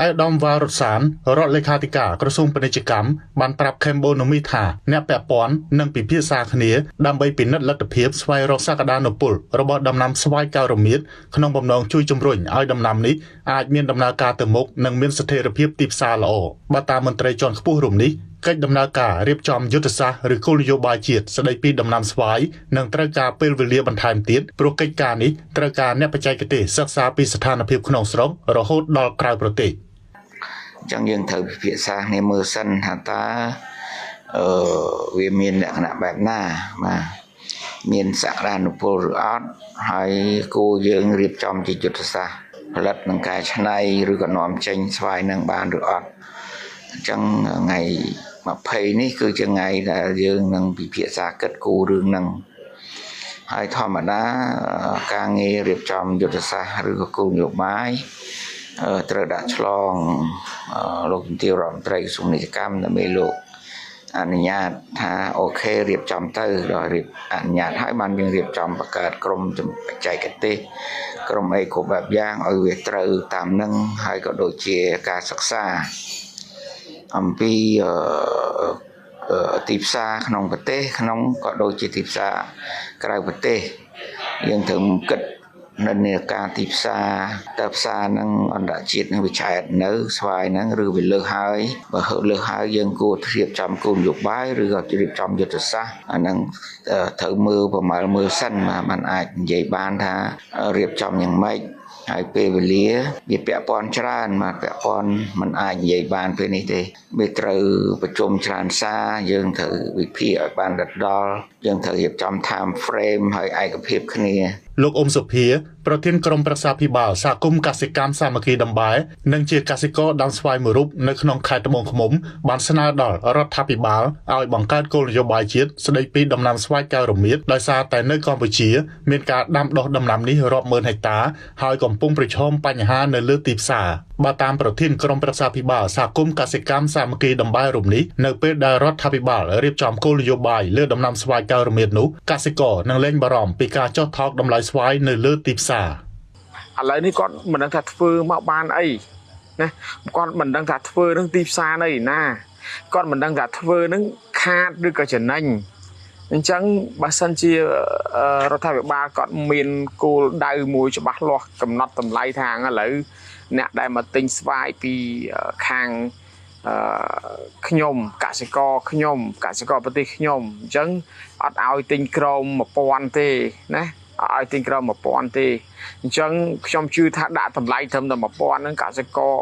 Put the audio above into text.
ឯកឧត្តមវ៉ារុតសានរដ្ឋលេខាធិការក្រសួងពាណិជ្ជកម្មបានប្រាប់ Cambonomy ថាអ្នកពាក់ព័ន្ធនឹងពិភាក្សាគ្នាដើម្បីពិនិត្យលទ្ធភាពស្វែងរកសក្តានុពលរបស់ដំណាំស្វាយកៅរមៀតក្នុងបំណងជួយជំរុញឲ្យដំណាំនេះអាចមានដំណើរការទៅមុខនិងមានស្ថិរភាពទីផ្សារល្អបើតាមមន្ត្រីជាន់ខ្ពស់រំនេះកិច្ចដំណើរការរៀបចំយុទ្ធសាស្ត្រឬគោលនយោបាយជាតិស្តីពីដំណាំស្វាយនឹងត្រូវការពេលវេលាបន្ថែមទៀតព្រោះកិច្ចការនេះត្រូវការអ្នកបច្ចេកទេសសិក្សាពីស្ថានភាពក្នុងស្រុករហូតដល់ក្រៅប្រទេសចឹងយើងត្រូវពិភាក្សាគ្នាមើលសិនថាតើវាមានលក្ខណៈបែបណាបាទមានសក្តានុពលឬអត់ហើយគួរយើងរៀបចំជាយុទ្ធសាស្ត្រផលិតនិងកែច្នៃឬក៏នាំចេញស្វាយនឹងបានឬអត់អញ្ចឹងថ្ងៃ20នេះគឺជាថ្ងៃដែលយើងនឹងពិភាក្សាគិតគូររឿងហ្នឹងហើយធម្មតាការងាររៀបចំយុទ្ធសាស្ត្រឬក៏គោលនយោបាយត្រូវដាក់ឆ្លងលោកជំទាវរដ្ឋមន្ត្រីក្រសួងពាណិជ្ជកម្មដើម្បីលោកអនុញ្ញាតថាអូខេរៀបចំទៅដល់រៀបអនុញ្ញាតហើយបានយើងរៀបចំបង្កើតក្រុមបច្ចេកទេសក្រុមអីគ្រប់បែបយ៉ាងឲ្យវាត្រូវតាមនឹងហើយក៏ដូចជាការសិក្សាអំពីទីផ្សារក្នុងប្រទេសក្នុងក៏ដូចជាទីផ្សារក្រៅប្រទេសយើងត្រូវគិតនិន្នាការទីផ្សារតើផ្សារនឹងអន្តរជាតិនឹងវាឆែតនៅស្វាយហ្នឹងឬវាលើសហើយបើលើសហើយយើងគួររៀបចំគោលនយោបាយឬក៏រៀបចំយុទ្ធសាស្ត្រអាហ្នឹងត្រូវប្រមាលមើលសិនมันអាចនិយាយបានថារៀបចំយ៉ាងម៉េចហើយពេលវេលាវាពាក់ព័ន្ធច្រើនមកពាក់ព័ន្ធมันអាចនិយាយបានពេលនេះទេវាត្រូវប្រជុំច្រើនសារយើងត្រូវវិភាគឲ្យបានដិតដល់យើងត្រូវរៀបចំ time frame ហើយឯកភាពគ្នាលោកអ៊ុំសុភាប្រធានក្រុមប្រឹក្សាភិបាលសហគមន៍កសិកម្មសាមគ្គីដំបែនិងជាកសិករដាំស្វាយមួយរូបនៅក្នុងខេត្តត្បូងឃ្មុំបានស្នើដល់រដ្ឋាភិបាលឲ្យបង្កើតគោលនយោបាយជាតិស្តីពីដំណាំស្វាយកៅរមៀតដោយសារតែនៅកម្ពុជាមានការដាំដុះដំណាំនេះរាប់ម៉ឺនហិកតាហើយកំពុងប្រឈមបញ្ហានៅលើទីផ្សារបើតាមប្រធានក្រុមប្រឹក្សាភិបាលសហគមន៍កសិកម្មសាមគ្គីដំបែរូបនេះនៅពេលដែលរដ្ឋាភិបាលរៀបចំគោលនយោបាយលើដំណាំស្វាយកៅរមៀតនោះកសិករនឹងលែងបារម្ភពីការចុះថោកតម្លៃស្វាយនៅលើទីផ្សារឥឡូវនេះគាត់មិនដឹងថាធ្វើមកបានអីណាគាត់មិនដឹងថាធ្វើនឹងទីផ្សារនៅឯណាគាត់មិនដឹងថាធ្វើនឹងខាតឬក៏ចំណេញអញ្ចឹងបើសិនជារដ្ឋាភិបាលគាត់មានគោលដៅមួយច្បាស់លាស់កំណត់តម្លៃថាឥឡូវអ្នកដែលមកទិញស្វាយពីខាងខ្ញុំកសិករប្រទេសខ្ញុំអញ្ចឹងអត់ឲ្យទិញក្រោម 1000 ទេណាឲ្យទិញក្រោម 1000 ទេអញ្ចឹងខ្ញុំជឿថាដាក់តម្លៃត្រឹមតែ 1000 ហ្នឹងកសិករ